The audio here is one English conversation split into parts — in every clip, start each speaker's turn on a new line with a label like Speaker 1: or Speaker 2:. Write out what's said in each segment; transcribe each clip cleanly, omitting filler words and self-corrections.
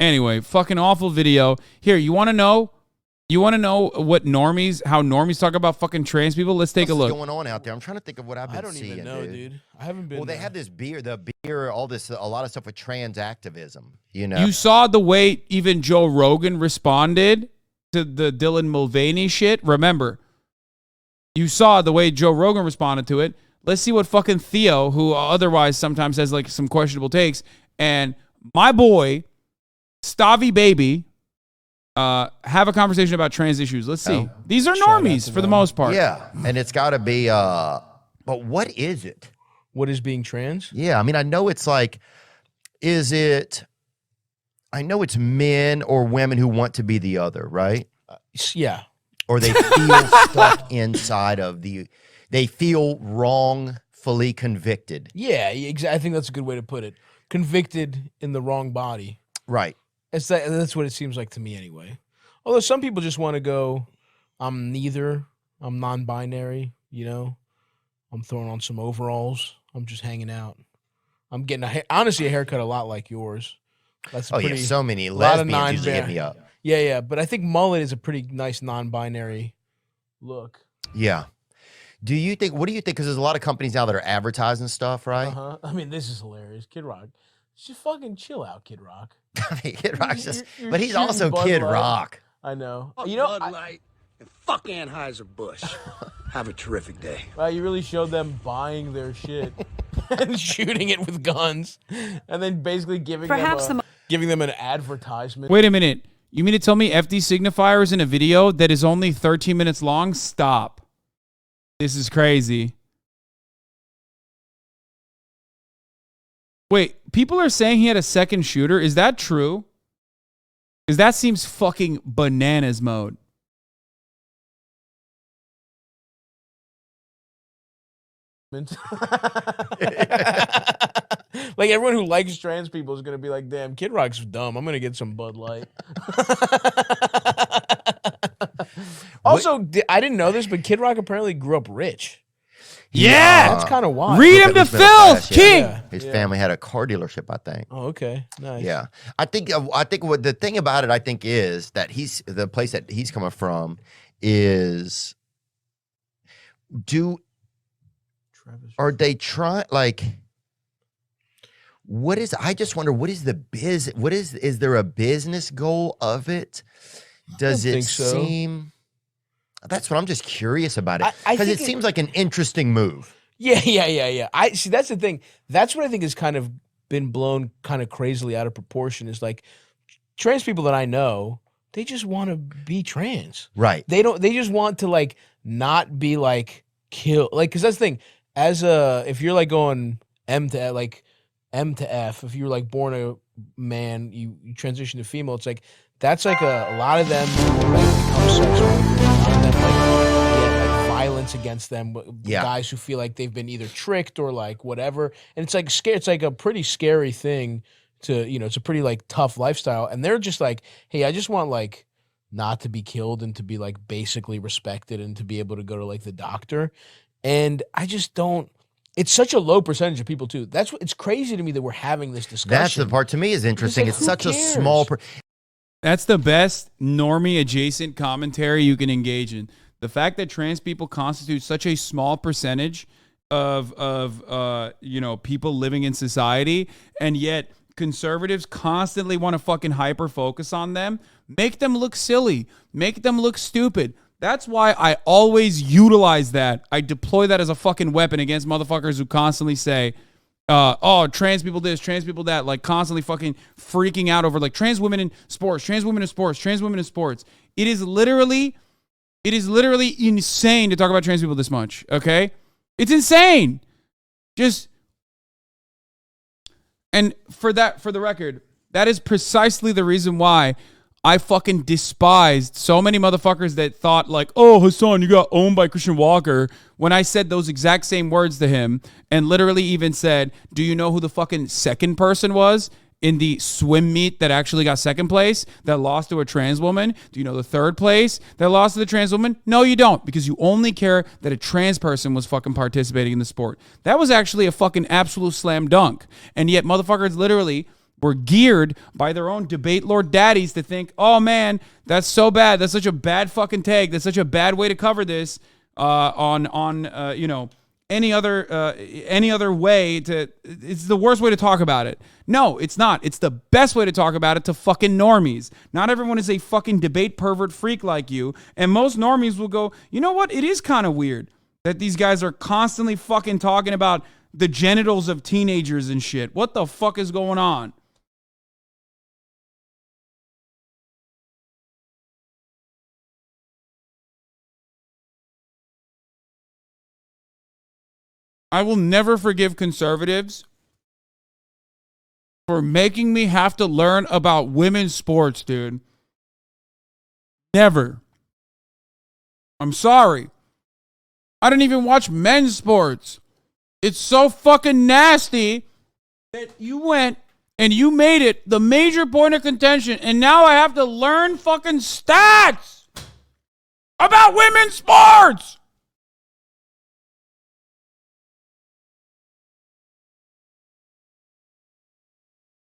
Speaker 1: Anyway, fucking awful video. Here, you want to know? You want to know what how normies talk about fucking trans people? Let's take a look.
Speaker 2: What's going on out there? I'm trying to think of what I've been seeing.
Speaker 3: I don't even know, dude. I haven't been.
Speaker 2: Well, they have this beer, all this, a lot of stuff with trans activism. You know,
Speaker 1: you saw the way even Joe Rogan responded to the Dylan Mulvaney shit. Remember, you saw the way Joe Rogan responded to it. Let's see what fucking Theo, who otherwise sometimes has like some questionable takes, and my boy Stavy Baby. Have a conversation about trans issues. Let's see. These are normies for the most part.
Speaker 2: Yeah, and it's got to be. But what is it?
Speaker 3: What is being trans?
Speaker 2: Yeah, I mean, I know it's like, is it? I know it's men or women who want to be the other, right?
Speaker 3: Yeah.
Speaker 2: Or they feel stuck inside of they feel wrongfully convicted.
Speaker 3: Yeah, I think that's a good way to put it. Convicted in the wrong body.
Speaker 2: Right.
Speaker 3: That's what it seems like to me anyway. Although some people just want to go, I'm neither. I'm non-binary, you know. I'm throwing on some overalls. I'm just hanging out. I'm getting honestly a haircut a lot like yours. That's
Speaker 2: yeah, so many lesbians usually hit me up.
Speaker 3: Yeah, but I think mullet is a pretty nice non-binary look.
Speaker 2: Yeah. What do you think? Because there's a lot of companies now that are advertising stuff, right?
Speaker 3: Uh-huh. I mean, this is hilarious. Kid Rock. Just fucking chill out, Kid Rock.
Speaker 2: I mean, Kid Rock's but he's also Kid Rock.
Speaker 3: I know.
Speaker 4: Fuck Bud Light and fuck Anheuser-Busch. Have a terrific day.
Speaker 3: Wow, you really showed them buying their shit and shooting it with guns, and then basically giving them an advertisement.
Speaker 1: Wait a minute. You mean to tell me FD Signifier is in a video that is only 13 minutes long? Stop. This is crazy. Wait, people are saying he had a second shooter. Is that true? Because that seems fucking bananas mode.
Speaker 3: Like everyone who likes trans people is gonna be like, "Damn, Kid Rock's dumb. I'm gonna get some Bud Light." Also, I didn't know this, but Kid Rock apparently grew up rich.
Speaker 1: Yeah,
Speaker 3: that's kind of wild.
Speaker 1: Read him to filth, King.
Speaker 2: Yeah. His family had a car dealership, I think.
Speaker 3: Oh, okay, nice.
Speaker 2: Yeah, I think what the thing about it, I think, is that the place that he's coming from is are they trying like? What is? I just wonder what is the is there a business goal of it? Does it seem? That's what I'm just curious about it because it seems like an interesting move.
Speaker 3: Yeah. I see. That's the thing. That's what I think has kind of been blown kind of crazily out of proportion. Is like trans people that I know, they just want to be trans.
Speaker 2: Right.
Speaker 3: They just want to like not be like killed. Like because that's the thing. If you're like going M to F, if you're like born a man, you transition to female. It's like that's like a lot of them like become sex workers. A lot of them get violence against them. Guys who feel like they've been either tricked or like whatever. And it's like scary. It's like a pretty scary thing to, you know, it's a pretty like tough lifestyle. And they're just like, hey, I just want like not to be killed and to be like basically respected and to be able to go to like the doctor. And I just don't. It's such a low percentage of people too. It's crazy to me that we're having this discussion.
Speaker 2: That's the part to me is interesting. It's such a small.
Speaker 1: That's the best normie adjacent commentary you can engage in. The fact that trans people constitute such a small percentage of people living in society, and yet conservatives constantly want to fucking hyper focus on them, make them look silly, make them look stupid. That's why I always utilize that. I deploy that as a fucking weapon against motherfuckers who constantly say, trans people this, trans people that, like constantly fucking freaking out over like trans women in sports, trans women in sports, trans women in sports. It is literally insane to talk about trans people this much, okay? It's insane. And for the record, that is precisely the reason why I fucking despised so many motherfuckers that thought like, oh, Hassan, you got owned by Christian Walker, when I said those exact same words to him and literally even said, do you know who the fucking second person was in the swim meet that actually got second place that lost to a trans woman? Do you know the third place that lost to the trans woman? No, you don't, because you only care that a trans person was fucking participating in the sport. That was actually a fucking absolute slam dunk. And yet motherfuckers literally were geared by their own debate lord daddies to think, oh man, that's so bad. That's such a bad fucking take. That's such a bad way to cover this on you know, any other way to, it's the worst way to talk about it. No, it's not. It's the best way to talk about it to fucking normies. Not everyone is a fucking debate pervert freak like you. And most normies will go, you know what? It is kind of weird that these guys are constantly fucking talking about the genitals of teenagers and shit. What the fuck is going on? I will never forgive conservatives for making me have to learn about women's sports, dude. Never. I'm sorry. I didn't even watch men's sports. It's so fucking nasty that you went and you made it the major point of contention, and now I have to learn fucking stats about women's sports.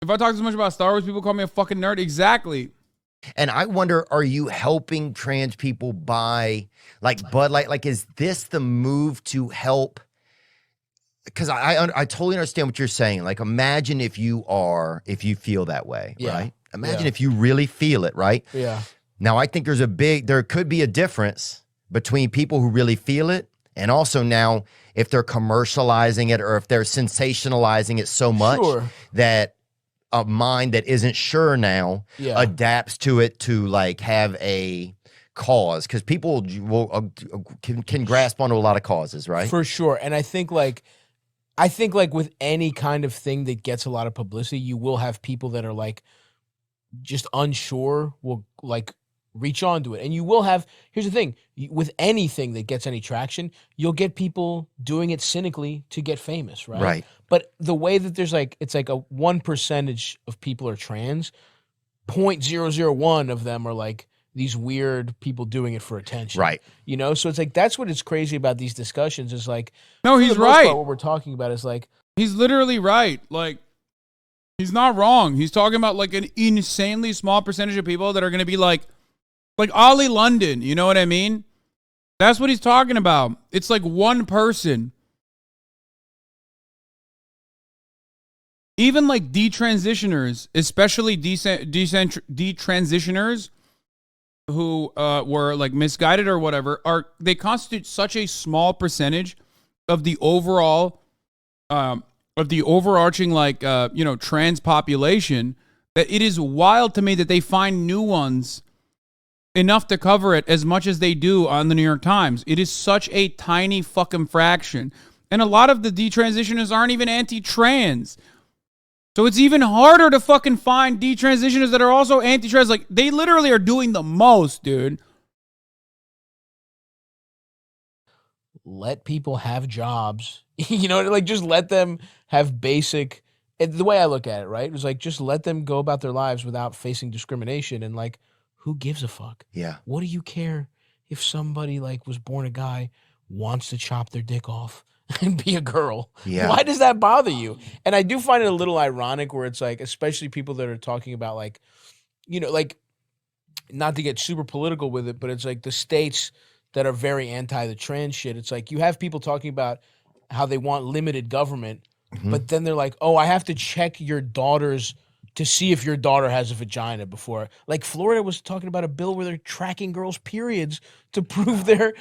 Speaker 1: If I talk too much about Star Wars, people call me a fucking nerd. Exactly.
Speaker 2: And I wonder, are you helping trans people buy like Bud Light? Like, is this the move to help? Because I totally understand what you're saying. Like, imagine if you feel that way, right? Imagine if you really feel it, right?
Speaker 3: Yeah.
Speaker 2: Now, I think there could be a difference between people who really feel it, and also now if they're commercializing it or if they're sensationalizing it so much that a mind that isn't sure now adapts to it to like have a cause, because people can grasp onto a lot of causes, right?
Speaker 3: For sure. And I think like with any kind of thing that gets a lot of publicity, you will have people that are like just unsure, will like reach onto it. And you will have, here's the thing, with anything that gets any traction, you'll get people doing it cynically to get famous, right?
Speaker 2: Right.
Speaker 3: But the way that there's like, it's like a 1% of people are trans, 0.001 of them are like these weird people doing it for attention.
Speaker 2: Right.
Speaker 3: You know? So it's like, that's what is crazy about these discussions is like,
Speaker 1: no, he's right.
Speaker 3: Part, what we're talking about is like,
Speaker 1: he's literally right. Like, he's not wrong. He's talking about like an insanely small percentage of people that are going to be like Ollie London. You know what I mean? That's what he's talking about. It's like one person. Even like detransitioners, especially detransitioners who were like misguided or whatever, they constitute such a small percentage of the overall of the overarching like trans population that it is wild to me that they find new ones enough to cover it as much as they do on the New York Times. It is such a tiny fucking fraction. And a lot of the detransitioners aren't even anti-trans. So it's even harder to fucking find detransitioners that are also anti-trans. Like, they literally are doing the most, dude.
Speaker 3: Let people have jobs. You know, like, just let them have basic... The way I look at it, right? It was like, just let them go about their lives without facing discrimination. And, like, who gives a fuck?
Speaker 2: Yeah.
Speaker 3: What do you care if somebody, like, was born a guy, wants to chop their dick off and be a girl?
Speaker 2: Yeah.
Speaker 3: Why does that bother you? And I do find it a little ironic where it's like, especially people that are talking about like, you know, like, not to get super political with it, but it's like the states that are very anti the trans shit. It's like you have people talking about how they want limited government, but then they're like, oh, I have to check your daughter's to see if your daughter has a vagina before. Like Florida was talking about a bill where they're tracking girls' periods to prove their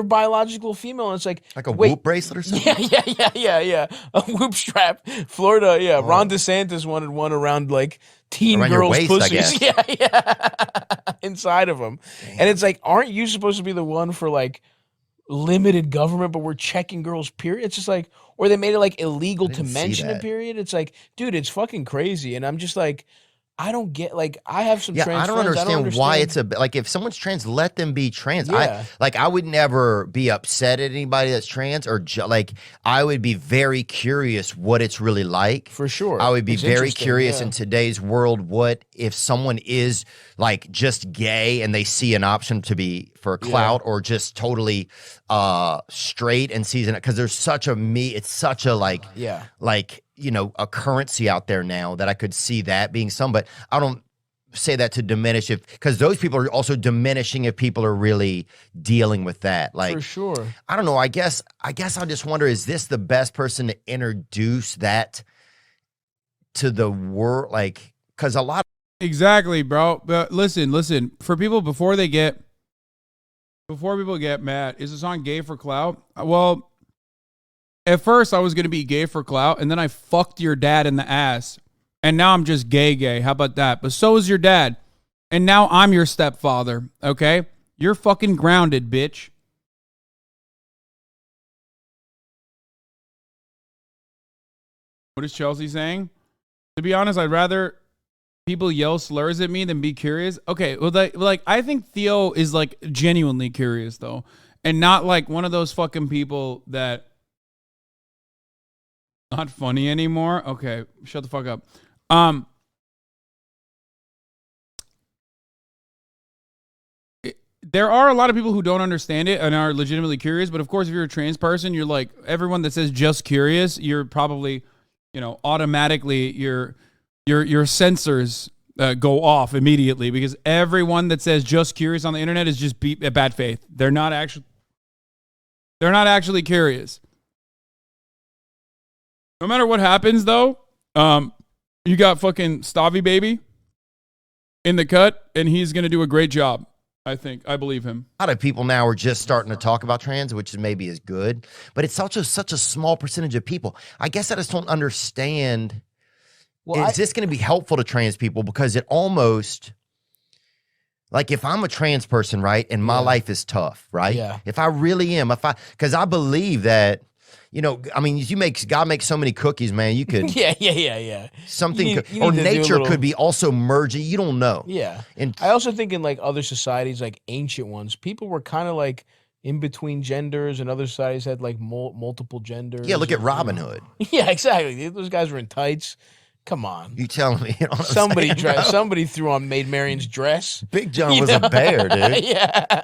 Speaker 3: biological female. And it's like
Speaker 2: a Whoop bracelet or something?
Speaker 3: Yeah. A Whoop strap. Florida, yeah. Oh. Ron DeSantis wanted one around like teen
Speaker 2: around
Speaker 3: girls'
Speaker 2: waist,
Speaker 3: pussies. Yeah. Inside of them. Damn. And it's like, aren't you supposed to be the one for like limited government, but we're checking girls' period? It's just like, or they made it like illegal to mention a period. It's like, dude, it's fucking crazy. And I'm just like, I don't get, like, I have some trans
Speaker 2: I don't
Speaker 3: friends.
Speaker 2: understand why it's like, if someone's trans, let them be trans.
Speaker 3: Yeah.
Speaker 2: I would never be upset at anybody that's trans or like, I would be very curious what it's really like.
Speaker 3: For sure.
Speaker 2: I would be very curious in today's world, what if someone is like just gay and they see an option to be for clout or just totally straight and sees it, because there's such a it's such a like a currency out there now that I could see that being some, but I don't say that to diminish because those people are also diminishing if people are really dealing with that. Like,
Speaker 3: for sure.
Speaker 2: I don't know. I guess I just wonder, is this the best person to introduce that to the world? Like, because a lot.
Speaker 1: Exactly, bro. But listen, for people before people get mad, is the song gay for clout? Well, at first I was going to be gay for clout, and then I fucked your dad in the ass. And now I'm just gay. How about that? But so is your dad. And now I'm your stepfather, okay? You're fucking grounded, bitch. What is Chelsea saying? To be honest, I'd rather people yell slurs at me than be curious. Okay, well, like I think Theo is like genuinely curious though, and not like one of those fucking people that not funny anymore. Okay, shut the fuck up. There are a lot of people who don't understand it and are legitimately curious, but of course, if you're a trans person, you're like everyone that says just curious, you're probably, automatically your sensors go off immediately because everyone that says just curious on the internet is just bad faith. They're not actually curious. No matter what happens, though, you got fucking Stavy baby in the cut, and he's gonna do a great job. I believe him. A
Speaker 2: lot of people now are just starting to talk about trans, which is maybe is good, but it's also such a small percentage of people. I guess I just don't understand. Well, is this going to be helpful to trans people? Because it almost, like, if I'm a trans person, right, and my life is tough, right?
Speaker 3: Yeah.
Speaker 2: If I really am, because I believe that, God makes so many cookies, man. You could,
Speaker 3: yeah.
Speaker 2: Something, or nature could be also merging. You don't know.
Speaker 3: Yeah. And I also think in like other societies, like ancient ones, people were kind of like in between genders, and other societies had like multiple genders.
Speaker 2: Yeah, look at Robin Hood.
Speaker 3: Yeah, exactly. Those guys were in tights. Come on.
Speaker 2: You telling me?
Speaker 3: Somebody threw on Maid Marian's dress.
Speaker 2: Big John was a bear, dude.
Speaker 3: Yeah.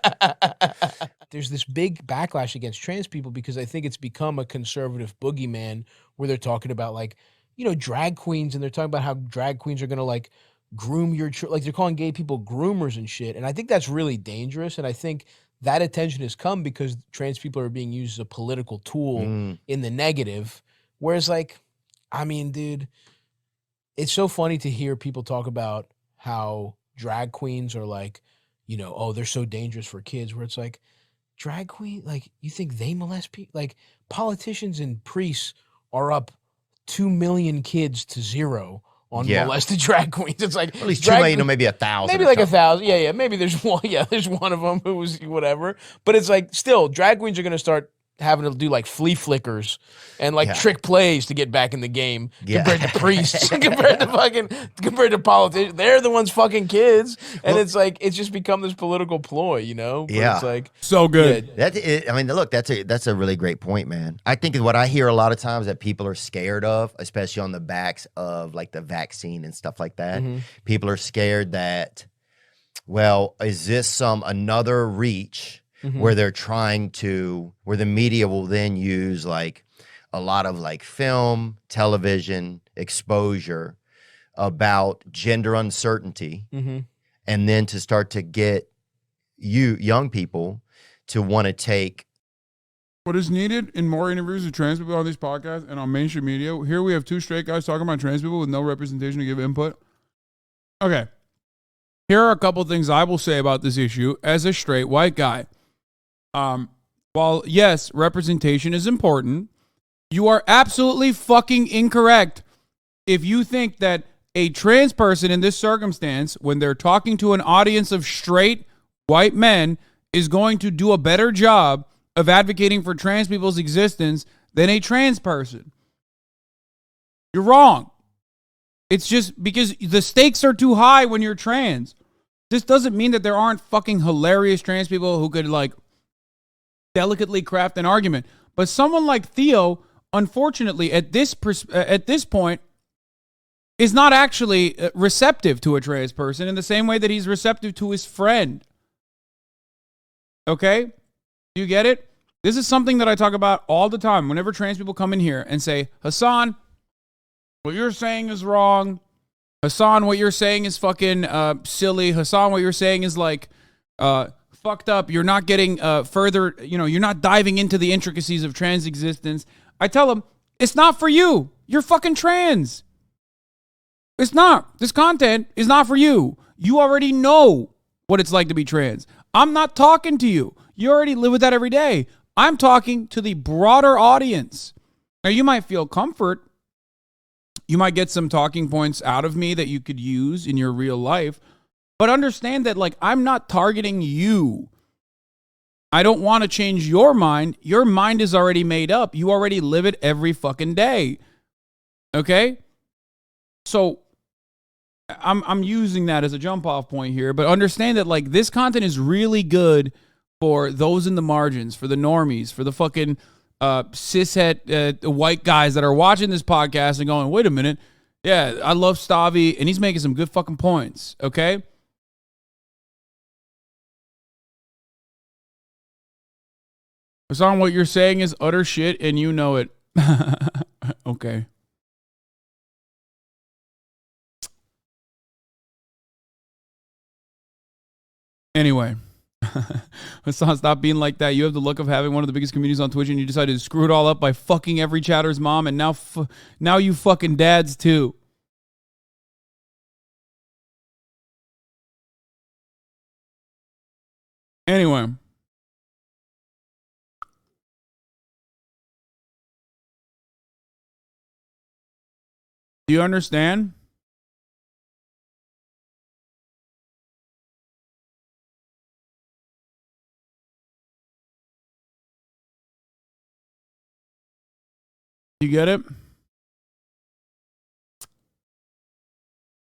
Speaker 3: There's this big backlash against trans people because I think it's become a conservative boogeyman where they're talking about like, drag queens, and they're talking about how drag queens are going to like groom like they're calling gay people groomers and shit. And I think that's really dangerous. And I think that attention has come because trans people are being used as a political tool in the negative. Whereas like, I mean, dude, it's so funny to hear people talk about how drag queens are like, they're so dangerous for kids, where it's like, drag queen, like, you think they molest people? Like, politicians and priests are up 2 million kids to 0 on molested drag queens. It's like
Speaker 2: at least 2 million or maybe 1,000.
Speaker 3: Maybe like 1,000. Yeah. Maybe there's one. Yeah, there's one of them who was whatever. But it's like still, drag queens are going to start having to do like flea flickers and like trick plays to get back in the game compared to priests, compared to politicians. They're the ones fucking kids. And it's like, it's just become this political ploy, But it's like
Speaker 1: so good.
Speaker 2: Look, that's a really great point, man. I think what I hear a lot of times that people are scared of, especially on the backs of like the vaccine and stuff like that. People are scared that, well, is this another reach where they're where the media will then use like a lot of like film, television exposure about gender uncertainty, and then to start to get young people to want to take.
Speaker 1: What is needed in more interviews with trans people on these podcasts and on mainstream media? Here we have 2 straight guys talking about trans people with no representation to give input. Okay. Here are a couple things I will say about this issue as a straight white guy. While yes, representation is important, you are absolutely fucking incorrect if you think that a trans person in this circumstance, when they're talking to an audience of straight white men, is going to do a better job of advocating for trans people's existence than a trans person. You're wrong. It's just because the stakes are too high when you're trans. This doesn't mean that there aren't fucking hilarious trans people who could like delicately craft an argument. But someone like Theo, unfortunately, at this point, is not actually receptive to a trans person in the same way that he's receptive to his friend. Okay? Do you get it? This is something that I talk about all the time. Whenever trans people come in here and say, Hassan, What you're saying is wrong. Hassan, what you're saying is fucking silly. Hassan, what you're saying is like fucked up. You're not getting further, you're not diving into the intricacies of trans existence. I tell them, it's not for you. You're fucking trans. It's not. This content is not for you. You already know what it's like to be trans. I'm not talking to you. You already live with that every day. I'm talking to the broader audience. Now, you might feel comfort. You might get some talking points out of me that you could use in your real life. But understand that, like, I'm not targeting you. I don't want to change your mind. Your mind is already made up. You already live it every fucking day. Okay? So I'm using that as a jump off point here, but understand that, like, this content is really good for those in the margins, for the normies, for the fucking cishet white guys that are watching this podcast and going, wait a minute, yeah, I love Stavi and he's making some good fucking points. Okay. Hassan, what you're saying is utter shit and you know it. Okay. Anyway, Hassan, stop being like that. You have the look of having one of the biggest communities on Twitch and you decided to screw it all up by fucking every chatter's mom and now you fucking dads too. Anyway. Do you understand? You get it?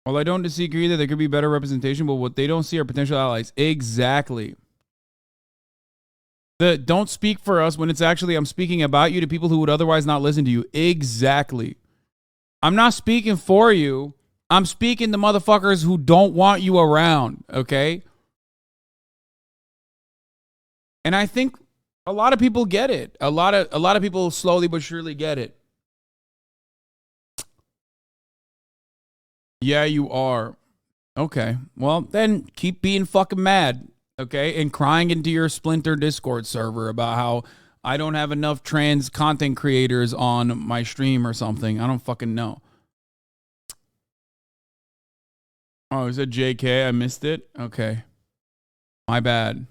Speaker 1: Well, I don't disagree that there could be better representation, but what they don't see are potential allies. Exactly. Don't speak for us when it's actually I'm speaking about you to people who would otherwise not listen to you. Exactly. I'm not speaking for you. I'm speaking to motherfuckers who don't want you around, okay? And I think a lot of people get it. A lot of people slowly but surely get it. Yeah, you are. Okay. Well, then keep being fucking mad, okay? And crying into your Splinter Discord server about how I don't have enough trans content creators on my stream or something. I don't fucking know. Oh, is it JK? I missed it? Okay. My bad.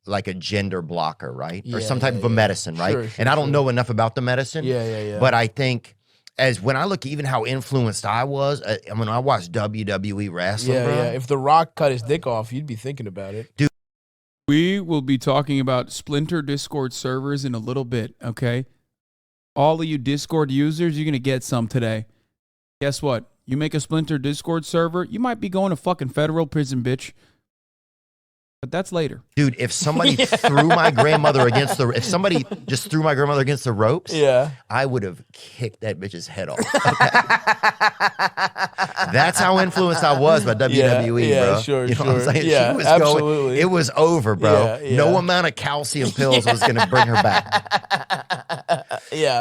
Speaker 2: Like a gender blocker, right? Or some type of a medicine, right? Sure, I don't know enough about the medicine. Yeah. But I think as when I look even how influenced I was, when I watched WWE wrestling, bro.
Speaker 3: Yeah. If The Rock cut his dick off, you'd be thinking about it.
Speaker 2: Dude.
Speaker 1: We will be talking about Splinter Discord servers in a little bit, okay? All of you Discord users, you're going to get some today. Guess what? You make a Splinter Discord server, you might be going to fucking federal prison, bitch. But that's later.
Speaker 2: Dude, if somebody threw my grandmother against the... If somebody just threw my grandmother against the ropes, I would have kicked that bitch's head off. Okay? That's how influenced I was by WWE, bro.
Speaker 3: Sure,
Speaker 2: you know what I'm saying?
Speaker 3: Yeah,
Speaker 2: she was
Speaker 3: absolutely.
Speaker 2: It was over, bro. No amount of calcium pills was going to bring her back.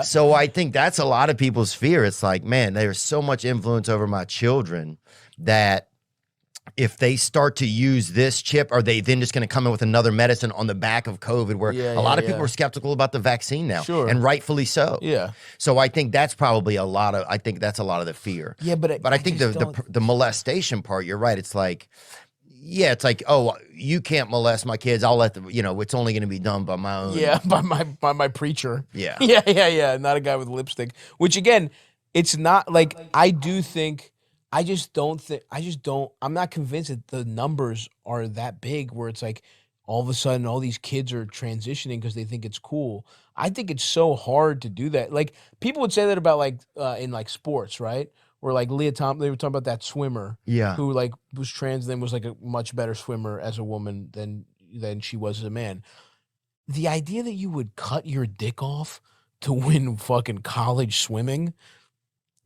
Speaker 2: So I think that's a lot of people's fear. It's like, man, there's so much influence over my children that if they start to use this chip, are they then just going to come in with another medicine on the back of COVID where a lot of people are skeptical about the vaccine now, and rightfully so. So I think that's probably that's a lot of the fear. But I think the molestation part, you're right. It's like, it's like, oh, you can't molest my kids. I'll let them, it's only going to be done by my own.
Speaker 3: Yeah, by my preacher.
Speaker 2: Yeah.
Speaker 3: Yeah. Not a guy with lipstick, which again, it's not like, I'm not convinced that the numbers are that big where it's like all of a sudden all these kids are transitioning because they think it's cool. I think it's so hard to do that. Like people would say that about like in like sports, right? Where like Leah Thompson, they were talking about that swimmer who like was trans and then was like a much better swimmer as a woman than she was as a man. The idea that you would cut your dick off to win fucking college swimming.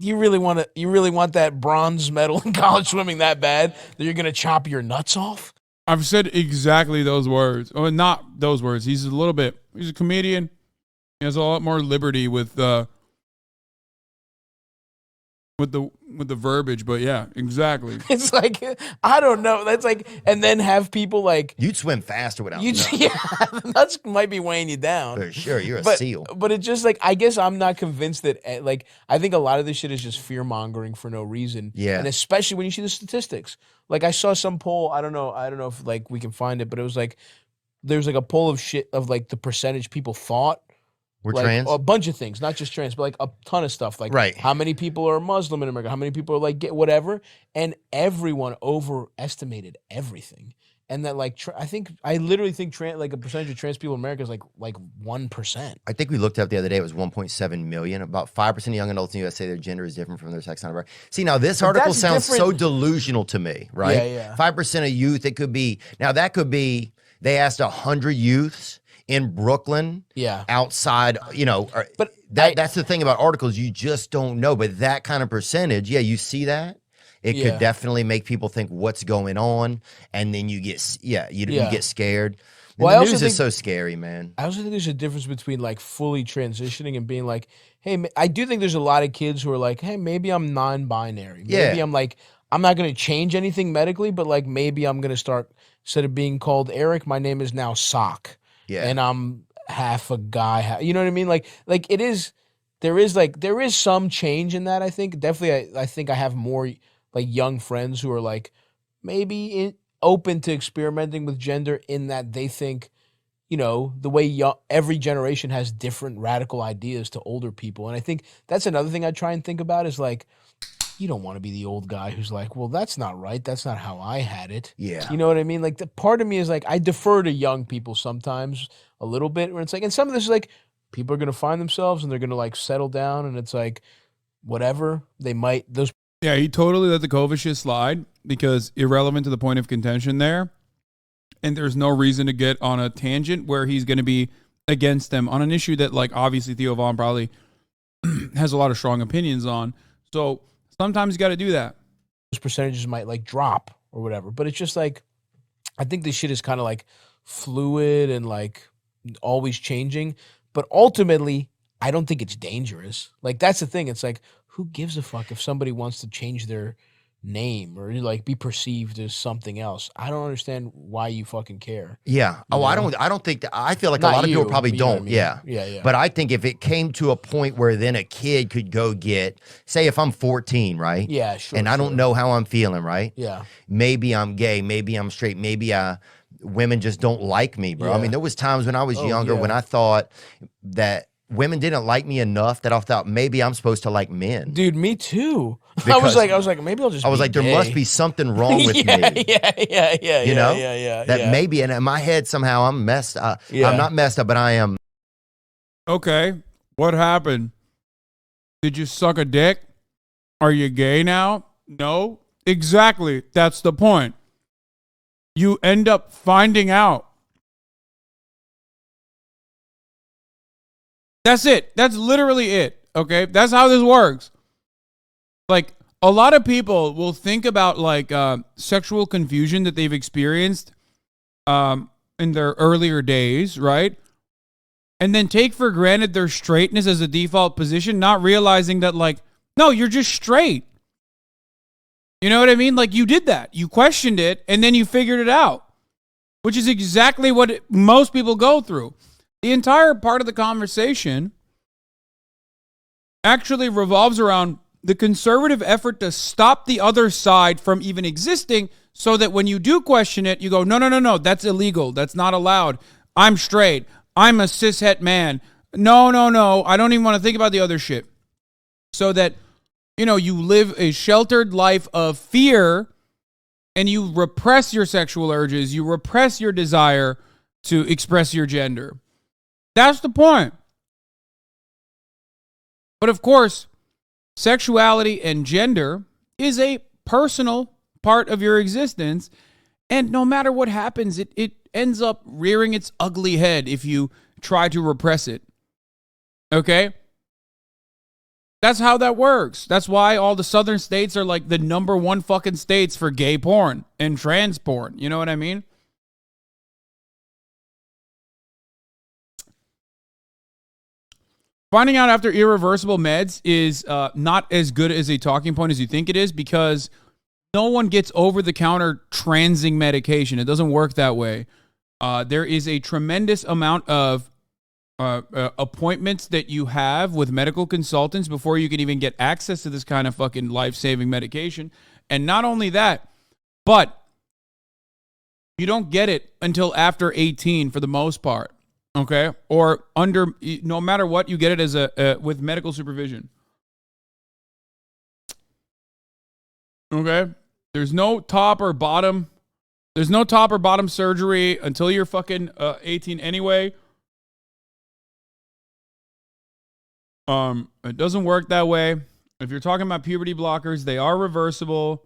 Speaker 3: You really want that bronze medal in college swimming that bad that you're gonna chop your nuts off?
Speaker 1: I've said exactly those words. Oh, not those words. He's a comedian. He has a lot more liberty with the verbiage, but yeah, exactly.
Speaker 3: It's like, I don't know. That's like, and then have people like,
Speaker 2: You'd swim faster without nuts.
Speaker 3: yeah, nuts might be weighing you down.
Speaker 2: For sure, you're a
Speaker 3: But,
Speaker 2: seal.
Speaker 3: but it's just like, I guess I'm not convinced that, like, I think a lot of this shit is just fear mongering for no reason.
Speaker 2: Yeah.
Speaker 3: And especially when you see the statistics. Like, I saw some poll, I don't know if like we can find it, but it was like, there's like a poll of shit of like the percentage people thought.
Speaker 2: We're
Speaker 3: like,
Speaker 2: trans?
Speaker 3: a bunch of things, not just trans, but like a ton of stuff. Like,
Speaker 2: right.
Speaker 3: How many people are Muslim in America? How many people are like whatever? And everyone overestimated everything. And that like I literally think like a percentage of trans people in America is like 1%.
Speaker 2: I think we looked up the other day. It was 1.7 million. About 5% of young adults in the U.S. say their gender is different from their sex on birth. See, now this article sounds so delusional to me, right?
Speaker 3: Yeah.
Speaker 2: 5% of youth. It could be now. That could be. They asked 100 youths in Brooklyn, outside, but that's the thing about articles, you just don't know. But that kind of percentage, you see that, it could definitely make people think what's going on, and then you get you get scared. Well, the news is so scary, man.
Speaker 3: I also think there's a difference between like fully transitioning and being like, hey, I do think there's a lot of kids who are like, hey, maybe I'm non-binary. Maybe I'm like, I'm not going to change anything medically, but like maybe I'm going to start, instead of being called Eric, my name is now Sock. Yeah. And I'm half a guy, you know what I mean? Like it is, there is some change in that, I think. Definitely, I think I have more like young friends who are like maybe open to experimenting with gender, in that they think, the way every generation has different radical ideas to older people. And I think that's another thing I try and think about is like, you don't want to be the old guy who's like, well, that's not right. That's not how I had it.
Speaker 2: Yeah.
Speaker 3: You know what I mean? Like, the part of me is like, I defer to young people sometimes a little bit, where it's like, and some of this is like, people are going to find themselves and they're going to like settle down, and it's like, whatever, they might, those.
Speaker 1: Yeah, he totally let the COVID shit slide because irrelevant to the point of contention there. And there's no reason to get on a tangent where he's going to be against them on an issue that, like, obviously Theo Vaughn probably has a lot of strong opinions on. So sometimes you got to do that.
Speaker 3: Those percentages might like drop or whatever, but it's just like, I think this shit is kind of like fluid and like always changing. But ultimately, I don't think it's dangerous. Like, that's the thing. It's like, who gives a fuck if somebody wants to change their name or like be perceived as something else? I don't understand why you fucking care.
Speaker 2: Yeah. Oh, I don't think that. I feel like a lot of people probably don't.
Speaker 3: Yeah.
Speaker 2: But I think if it came to a point where then a kid could go get, say if I'm 14, right?
Speaker 3: Yeah, sure.
Speaker 2: And I don't know how I'm feeling, right?
Speaker 3: Yeah.
Speaker 2: Maybe I'm gay, maybe I'm straight, maybe women just don't like me, bro.
Speaker 3: Yeah.
Speaker 2: I mean, there was times when I was younger when I thought that women didn't like me enough that I thought maybe I'm supposed to like men.
Speaker 3: Dude, me too. I was like, maybe I'll just.
Speaker 2: I was like,
Speaker 3: gay.
Speaker 2: there must be something wrong with me.
Speaker 3: Yeah.
Speaker 2: You know,
Speaker 3: that
Speaker 2: maybe, and in my head somehow I'm messed up. I'm not messed up, but I am.
Speaker 1: Okay, what happened? Did you suck a dick? Are you gay now? No, exactly. That's the point. You end up finding out. That's it. That's literally it. Okay. That's how this works. Like, a lot of people will think about like sexual confusion that they've experienced in their earlier days, right? And then take for granted their straightness as a default position, not realizing that, like, no, you're just straight. You know what I mean? Like, you did that. You questioned it, and then you figured it out, which is exactly what most people go through. The entire part of the conversation actually revolves around the conservative effort to stop the other side from even existing, so that when you do question it, you go, no, that's illegal. That's not allowed. I'm straight. I'm a cishet man. No, I don't even want to think about the other shit. So that, you live a sheltered life of fear, and you repress your sexual urges. You repress your desire to express your gender. That's the point. But of course, sexuality and gender is a personal part of your existence. And no matter what happens, it ends up rearing its ugly head if you try to repress it. Okay? That's how that works. That's why all the southern states are like the number one fucking states for gay porn and trans porn. You know what I mean? Finding out after irreversible meds is not as good as a talking point as you think it is, because no one gets over-the-counter transing medication. It doesn't work that way. There is a tremendous amount of appointments that you have with medical consultants before you can even get access to this kind of fucking life-saving medication. And not only that, but you don't get it until after 18 for the most part, okay? Or under, no matter what, you get it as with medical supervision. Okay? There's no top or bottom. There's no top or bottom surgery until you're fucking 18 anyway. It doesn't work that way. If you're talking about puberty blockers, they are reversible.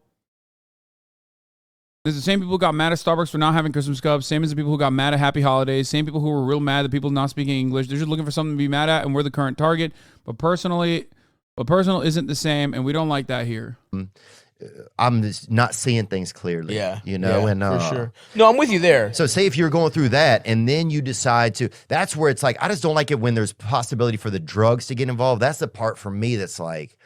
Speaker 1: There's the same people who got mad at Starbucks for not having Christmas cups, same as the people who got mad at Happy Holidays, same people who were real mad at people not speaking English. They're just looking for something to be mad at, and we're the current target. But personal isn't the same, and we don't like that here.
Speaker 2: I'm just not seeing things clearly.
Speaker 3: Yeah,
Speaker 2: you know, and
Speaker 3: for sure. No, I'm with you there.
Speaker 2: So say if you're going through that and then you decide to, that's where it's like, I just don't like it when there's possibility for the drugs to get involved. That's the part for me that's like,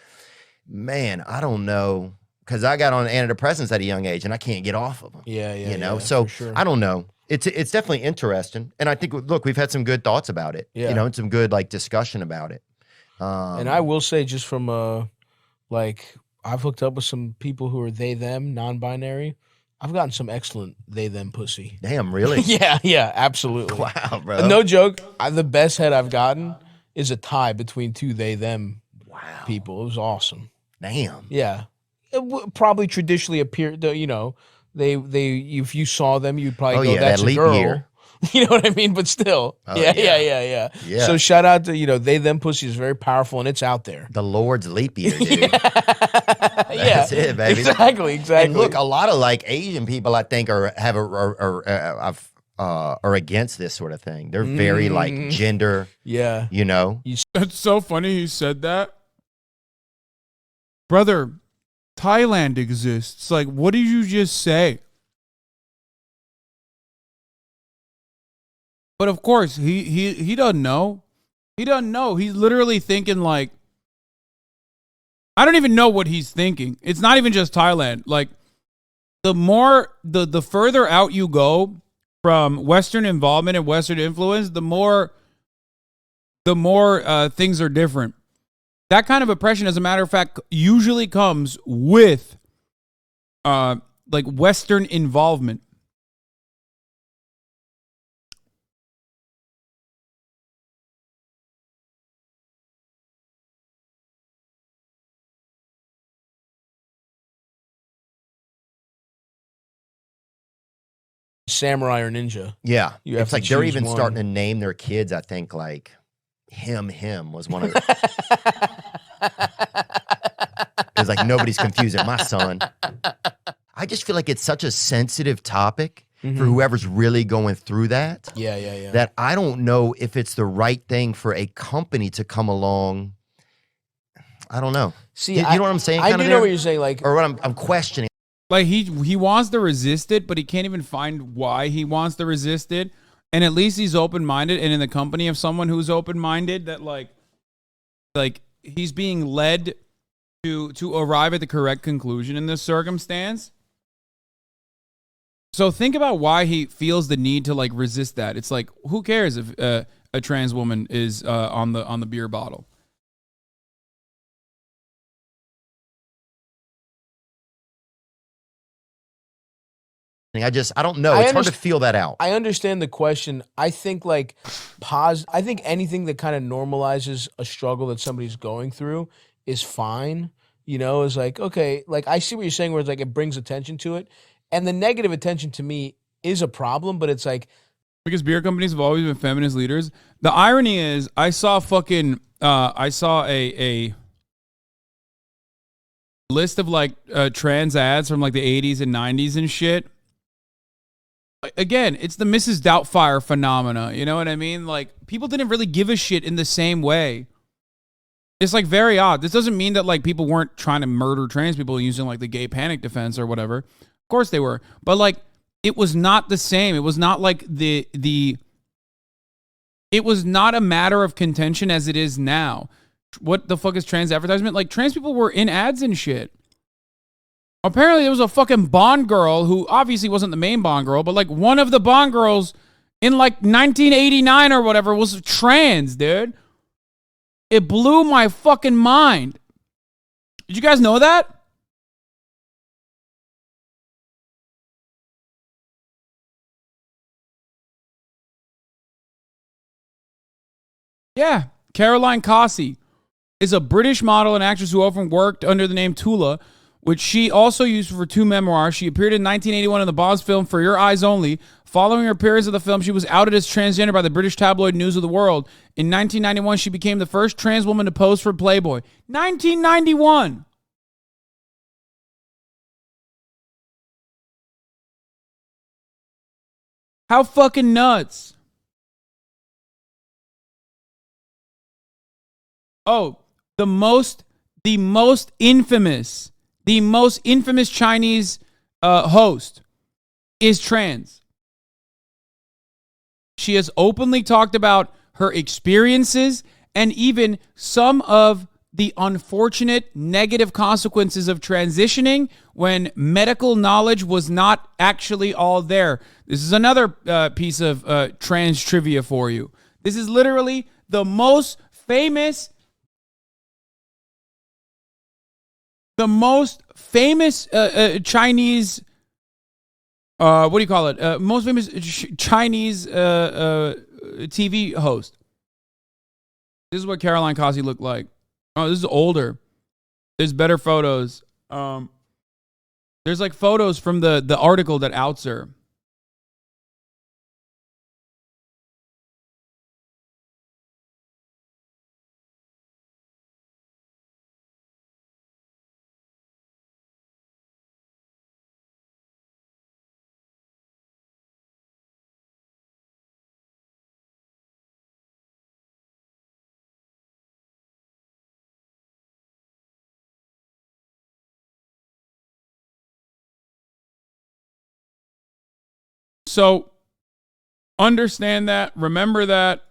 Speaker 2: man, I don't know. Because I got on antidepressants at a young age and I can't get off of them.
Speaker 3: Yeah.
Speaker 2: You know, so
Speaker 3: sure.
Speaker 2: I don't know. It's definitely interesting. And I think, look, we've had some good thoughts about it, you know, and some good like discussion about it.
Speaker 3: And I will say, just from like, I've hooked up with some people who are they, them, non-binary. I've gotten some excellent they, them pussy.
Speaker 2: Damn, really?
Speaker 3: Yeah, absolutely.
Speaker 2: Wow, bro.
Speaker 3: No joke. The best head I've gotten is a tie between two they, them people. It was awesome.
Speaker 2: Damn.
Speaker 3: Yeah. It probably traditionally appeared, you know, they if you saw them, you'd probably go, that's
Speaker 2: that
Speaker 3: a
Speaker 2: leap
Speaker 3: girl.
Speaker 2: year.
Speaker 3: You know what I mean? But still. Yeah. So shout out to, you know, they, them pussy is very powerful and it's out there.
Speaker 2: The Lord's leap year, dude. That's it, baby.
Speaker 3: Exactly.
Speaker 2: And look, a lot of like Asian people, I think, are against this sort of thing. They're very like gender.
Speaker 3: Yeah.
Speaker 2: You know?
Speaker 1: That's so funny he said that. Brother, Thailand exists. Like, what did you just say? But of course, he doesn't know. He doesn't know. He's literally thinking like, I don't even know what he's thinking. It's not even just Thailand. Like, the further out you go from Western involvement and Western influence, the more things are different. That kind of oppression, as a matter of fact, usually comes with like Western involvement.
Speaker 3: Samurai or ninja.
Speaker 2: Yeah.
Speaker 3: You have
Speaker 2: it's
Speaker 3: to
Speaker 2: like they're
Speaker 3: choose
Speaker 2: even
Speaker 3: one.
Speaker 2: starting to name their kids, I think, like him was one of the. Because like nobody's confusing my son. I just feel like it's such a sensitive topic for whoever's really going through that.
Speaker 3: Yeah.
Speaker 2: That I don't know if it's the right thing for a company to come along. I don't know.
Speaker 3: See,
Speaker 2: you know what I'm saying?
Speaker 3: I do know what you're saying. Like,
Speaker 2: or what I'm questioning.
Speaker 1: Like he wants to resist it, but he can't even find why he wants to resist it. And at least he's open-minded and in the company of someone who's open-minded, that like he's being led to arrive at the correct conclusion in this circumstance. So think about why he feels the need to like resist that. It's like, who cares if a trans woman is on the beer bottle?
Speaker 2: I don't know. It's hard to feel that out.
Speaker 3: I understand the question. I think like I think anything that kind of normalizes a struggle that somebody's going through is fine. You know, it's like, okay, like I see what you're saying where it's like it brings attention to it. And the negative attention to me is a problem, but it's like,
Speaker 1: because beer companies have always been feminist leaders. The irony is I saw a list of like trans ads from like the 80s and 90s and shit. Again, it's the Mrs. Doubtfire phenomena. You know what I mean? Like, people didn't really give a shit in the same way. It's like very odd. This doesn't mean that like people weren't trying to murder trans people using like the gay panic defense or whatever. Of course they were. But like, it was not the same. It was not like the it was not a matter of contention as it is now. What the fuck is trans advertisement? Like, trans people were in ads and shit. Apparently, there was a fucking Bond girl who obviously wasn't the main Bond girl, but like one of the Bond girls in like 1989 or whatever was trans, dude. It blew my fucking mind. Did you guys know that? Yeah. Caroline Cossey is a British model and actress who often worked under the name Tula, which she also used for 2 memoirs. She appeared in 1981 in the Bond's film For Your Eyes Only. Following her appearance in the film, she was outed as transgender by the British tabloid News of the World. In 1991, she became the first trans woman to pose for Playboy. 1991! How fucking nuts. Oh, the most infamous Chinese host is trans. She has openly talked about her experiences and even some of the unfortunate negative consequences of transitioning when medical knowledge was not actually all there. This is another piece of trans trivia for you. This is literally the most famous Chinese, what do you call it? Most famous Chinese TV host. This is what Caroline Cossey looked like. Oh, this is older. There's better photos. There's like photos from the article that outs her. So understand that, remember that,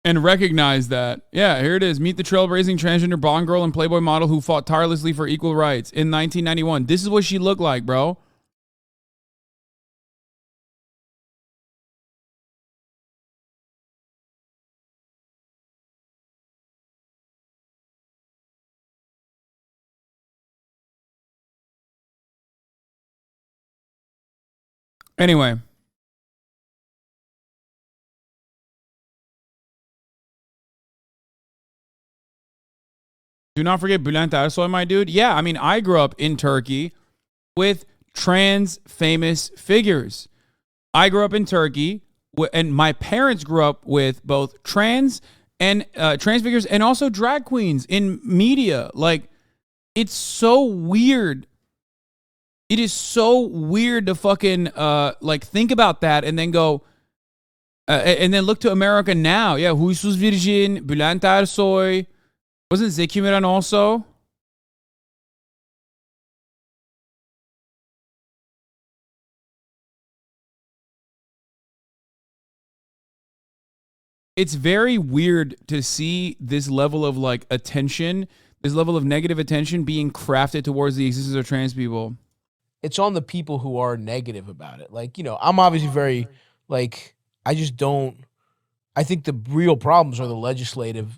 Speaker 1: and recognize that. Yeah, here it is. Meet the trailblazing transgender Bond girl and Playboy model who fought tirelessly for equal rights in 1991. This is what she looked like, bro. Anyway. Do not forget Bülent Ersoy, my dude. Yeah, I mean, I grew up in Turkey with trans famous figures. I grew up in Turkey, and my parents grew up with both trans figures and also drag queens in media. Like, it's so weird. It is so weird to fucking like think about that and then go and then look to America now. Yeah, Huysuz Virgin, Bülent Ersoy. Wasn't Zeki Müren also? It's very weird to see this level of like attention, this level of negative attention being crafted towards the existence of trans people.
Speaker 3: It's on the people who are negative about it. Like, you know, I'm obviously very, like, I just don't, I think the real problems are the legislative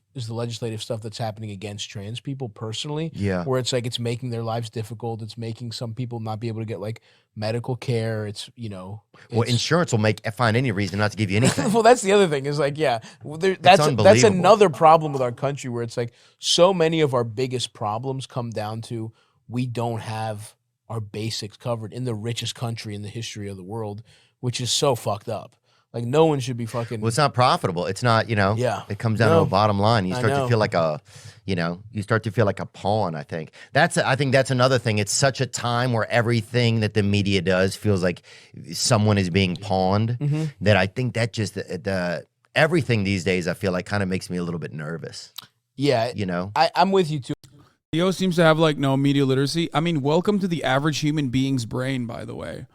Speaker 3: stuff that's happening against trans people personally.
Speaker 2: Yeah.
Speaker 3: Where it's like, it's making their lives difficult. It's making some people not be able to get like medical care. It's, you know.
Speaker 2: Well, insurance will find any reason not to give you anything.
Speaker 3: Well, that's the other thing is like, yeah, that's another problem with our country where it's like so many of our biggest problems come down to we don't have our basics covered in the richest country in the history of the world, which is so fucked up. Like, no one should be fucking...
Speaker 2: Well, it's not profitable. It's not, you know, it comes down to a bottom line. You start to feel like a pawn, I think. I think that's another thing. It's such a time where everything that the media does feels like someone is being pawned that I think that just, everything these days, I feel like kind of makes me a little bit nervous.
Speaker 3: Yeah.
Speaker 2: You know?
Speaker 3: I'm with you, too.
Speaker 1: Theo seems to have, like, no media literacy. I mean, welcome to the average human being's brain, by the way.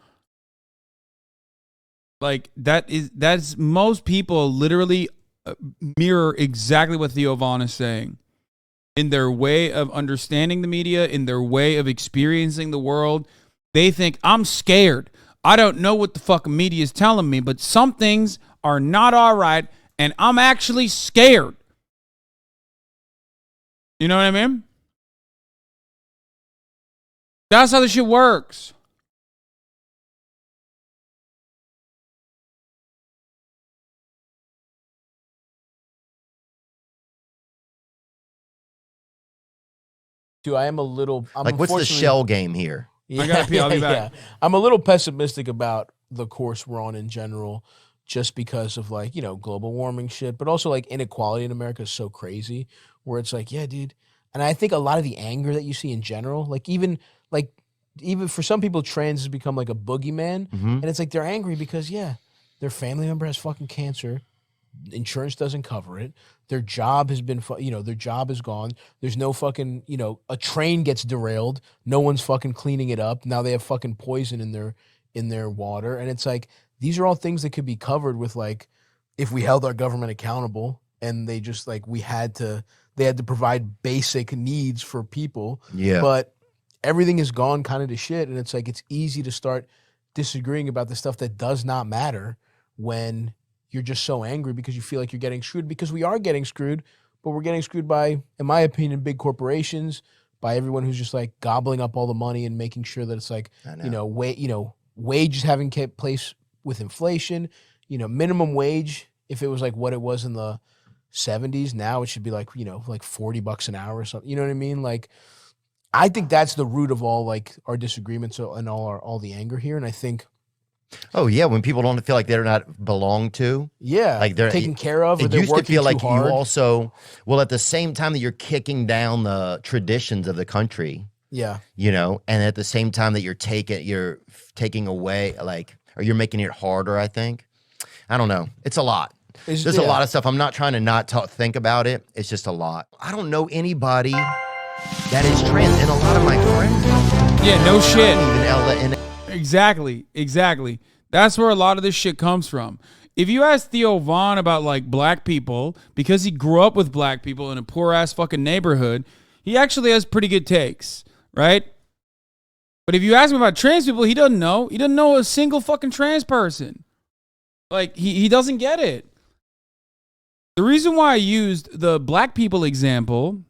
Speaker 1: Like that's most people literally mirror exactly what Theo Von is saying in their way of understanding the media, in their way of experiencing the world. They think, I'm scared. I don't know what the fucking media is telling me, but some things are not all right, and I'm actually scared. You know what I mean? That's how this shit works.
Speaker 3: Dude, I am a little.
Speaker 2: Like, what's the shell game here?
Speaker 3: Yeah,
Speaker 1: I gotta pee. I'll be back.
Speaker 3: I'm a little pessimistic about the course we're on in general, just because of like, global warming shit, but also like inequality in America is so crazy where it's like, yeah, dude. And I think a lot of the anger that you see in general, like even for some people, trans has become like a boogeyman. And it's like they're angry because, yeah, their family member has fucking cancer. Insurance doesn't cover it. Their job has been, their job is gone. There's no fucking, a train gets derailed. No one's fucking cleaning it up. Now they have fucking poison in their water. And it's like, these are all things that could be covered with like, if we held our government accountable and they just like, they had to provide basic needs for people.
Speaker 2: Yeah.
Speaker 3: But everything has gone kind of to shit. And it's like, it's easy to start disagreeing about the stuff that does not matter when you're just so angry because you feel like you're getting screwed, because we are getting screwed, but we're getting screwed by, in my opinion, big corporations, by everyone who's just like gobbling up all the money and making sure that it's like, wages having kept place with inflation, minimum wage. If it was like what it was in the 70s, now it should be like, like $40 an hour or something. You know what I mean? Like, I think that's the root of all like our disagreements and all the anger here. And I think,
Speaker 2: oh yeah, when people don't feel like they're not belonged to,
Speaker 3: like they're taken care of. Or
Speaker 2: it
Speaker 3: they're
Speaker 2: used to feel like
Speaker 3: hard.
Speaker 2: you also, at the same time that you're kicking down the traditions of the country, and at the same time that you're taking away, like, or you're making it harder. I think, I don't know. It's a lot. There's a lot of stuff. I'm not trying to not think about it. It's just a lot. I don't know anybody that is trans, and a lot of my friends.
Speaker 1: Yeah, no shit.
Speaker 2: Even
Speaker 1: Exactly. That's where a lot of this shit comes from. If you ask Theo Von about like black people, because he grew up with black people in a poor ass fucking neighborhood, he actually has pretty good takes, right? But if you ask him about trans people, he doesn't know. He doesn't know a single fucking trans person. Like, he doesn't get it. The reason why I used the black people example,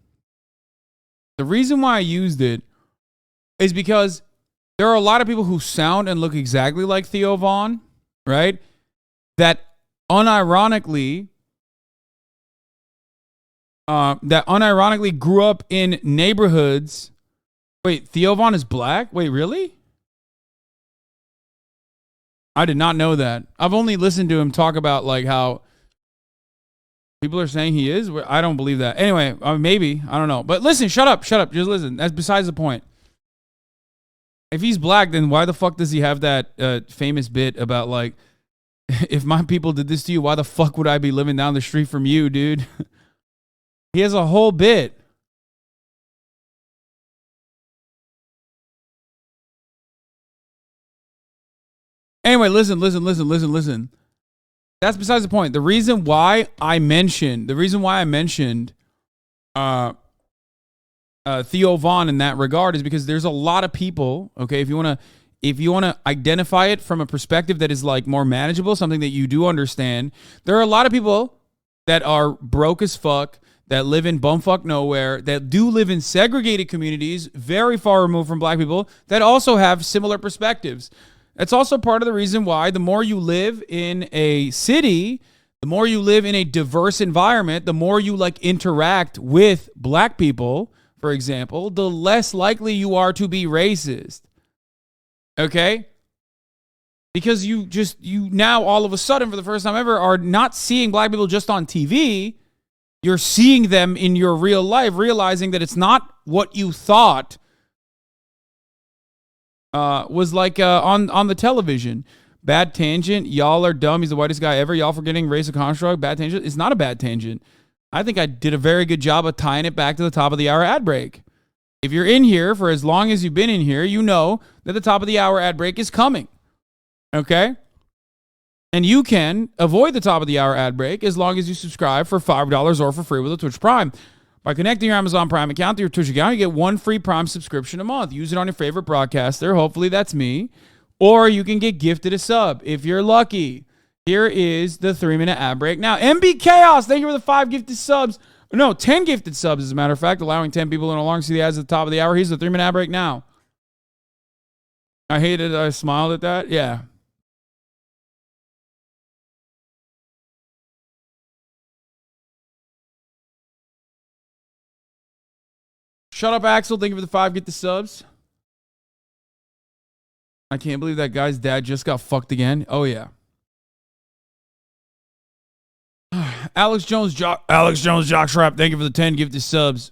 Speaker 1: is because there are a lot of people who sound and look exactly like Theo Von, right? That unironically grew up in neighborhoods. Wait, Theo Von is black? Wait, really? I did not know that. I've only listened to him talk about like how people are saying he is. I don't believe that. Anyway, maybe. I don't know. But listen, shut up. Just listen. That's besides the point. If he's black, then why the fuck does he have that famous bit about like, if my people did this to you, why the fuck would I be living down the street from you, dude? He has a whole bit. Anyway, listen. That's besides the point. The reason why I mentioned Theo Von in that regard is because there's a lot of people, okay, if you want to identify it from a perspective that is like more manageable, something that you do understand, there are a lot of people that are broke as fuck, that live in bumfuck nowhere, that do live in segregated communities very far removed from black people, that also have similar perspectives. That's also part of the reason why the more you live in a city, the more you live in a diverse environment, the more you like interact with black people, for example, the less likely you are to be racist. Okay? Because you now all of a sudden, for the first time ever, are not seeing black people just on TV. You're seeing them in your real life, realizing that it's not what you thought was like on the television. Bad tangent. Y'all are dumb. He's the whitest guy ever. Y'all forgetting race of construct. Bad tangent. It's not a bad tangent. I think I did a very good job of tying it back to the top of the hour ad break. If you're in here for as long as you've been in here, you know that the top of the hour ad break is coming. Okay? And you can avoid the top of the hour ad break as long as you subscribe for $5 or for free with a Twitch Prime. By connecting your Amazon Prime account to your Twitch account, you get one free Prime subscription a month. Use it on your favorite broadcaster. Hopefully that's me. Or you can get gifted a sub if you're lucky. Here is the 3-minute ad break. Now, MB Chaos, thank you for the 5 gifted subs. No, 10 gifted subs, as a matter of fact, allowing 10 people in along to see the ads at the top of the hour. Here's the 3-minute ad break now. I hated it. I smiled at that. Yeah. Shut up, Axel. Thank you for the 5 get the subs. I can't believe that guy's dad just got fucked again. Oh, yeah. Alex Jones Jockstrap, thank you for the 10 gifted subs.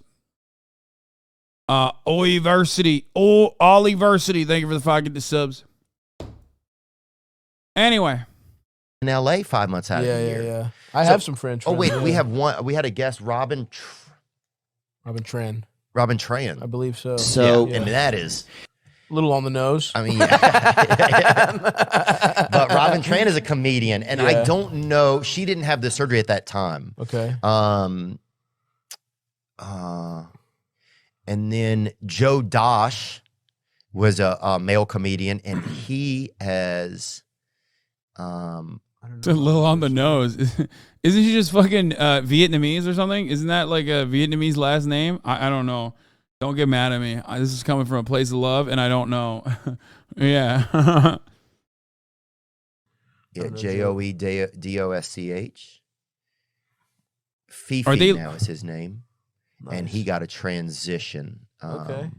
Speaker 1: Oliversity, thank you for the 5 gifted subs. Anyway.
Speaker 2: In LA 5 months out of the year.
Speaker 3: Yeah. I have some French friends.
Speaker 2: Oh, wait, we have one. We had a guest, Robin Tran.
Speaker 3: I believe so.
Speaker 2: And that is
Speaker 3: a little on the nose.
Speaker 2: I mean, yeah. But Robin Tran is a comedian, and I don't know. She didn't have the surgery at that time.
Speaker 3: Okay.
Speaker 2: And then Joe Dosh was a male comedian, and he has
Speaker 1: I don't know. A little on the nose. Isn't she just fucking Vietnamese or something? Isn't that like a Vietnamese last name? I don't know. Don't get mad at me. This is coming from a place of love, and I don't know. Yeah.
Speaker 2: Yeah, Joedosch. Fifi now is his name. Nice. And he got a transition.
Speaker 3: Okay.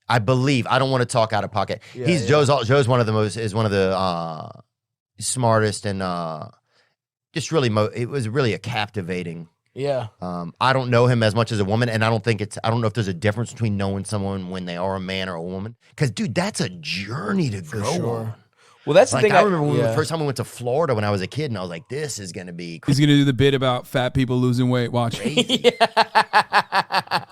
Speaker 2: I believe. I don't want to talk out of pocket. Joe's one of the smartest and just really it was really a captivating.
Speaker 3: Yeah.
Speaker 2: I don't know him as much as a woman, and I don't know if there's a difference between knowing someone when they are a man or a woman. Because, dude, that's a journey to go on.
Speaker 3: Well, that's the thing.
Speaker 2: I remember the first time we went to Florida when I was a kid, and I was like, this is going to be crazy.
Speaker 1: He's going to do the bit about fat people losing weight. Watch.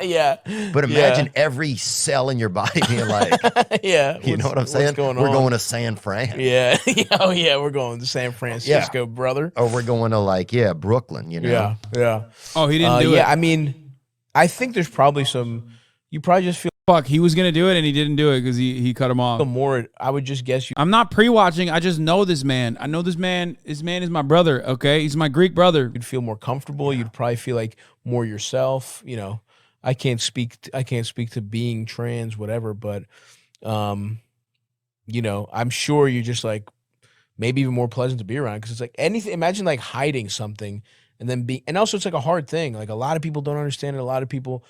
Speaker 3: Yeah.
Speaker 2: But imagine every cell in your body being like, you know what I'm saying? We're going to San Fran.
Speaker 3: Yeah. Oh, yeah, we're going to San Francisco, brother.
Speaker 2: Or we're going to, Brooklyn, you know?
Speaker 3: Yeah.
Speaker 1: Oh, he didn't do it?
Speaker 3: Yeah, I mean, I think there's probably you probably just feel.
Speaker 1: Fuck, he was going to do it and he didn't do it because he cut him off.
Speaker 3: I would just guess
Speaker 1: I'm not pre-watching. I just know this man. I know this man. This man is my brother, okay? He's my Greek brother.
Speaker 3: You'd feel more comfortable. Yeah. You'd probably feel like more yourself. You know, I can't speak to being trans, whatever, but, I'm sure you're just like maybe even more pleasant to be around because it's like anything. Imagine like hiding something and then and also it's like a hard thing. Like a lot of people don't understand it. A lot of people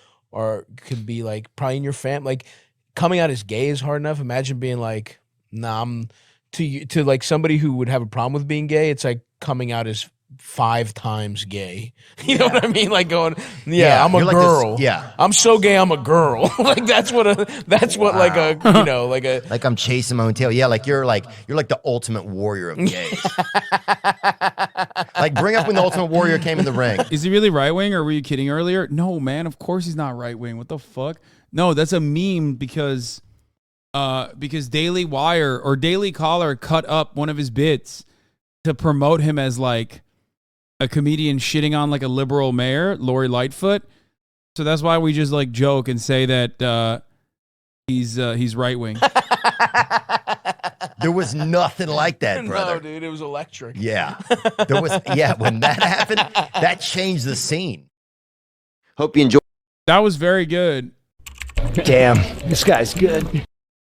Speaker 3: could be like probably in your family, like coming out as gay is hard enough. Imagine being like, nah, I'm to like somebody who would have a problem with being gay. It's like coming out as 5 times gay. You know what I mean? Like going, I'm a girl. I'm so gay. I'm a girl. Like that's what like
Speaker 2: I'm chasing my own tail. Yeah. Like you're like the ultimate warrior of gays. Like bring up when the Ultimate Warrior came in the ring.
Speaker 1: Is he really right wing or were you kidding earlier? No, man. Of course he's not right wing. What the fuck? No, that's a meme because Daily Wire or Daily Caller cut up one of his bits to promote him as like a comedian shitting on like a liberal mayor, Lori Lightfoot. So that's why we just like joke and say that he's right wing.
Speaker 2: There was nothing like that, brother.
Speaker 3: No, dude, it was electric.
Speaker 2: Yeah. When that happened, that changed the scene. Hope you enjoyed.
Speaker 1: That was very good.
Speaker 5: Damn, this guy's good.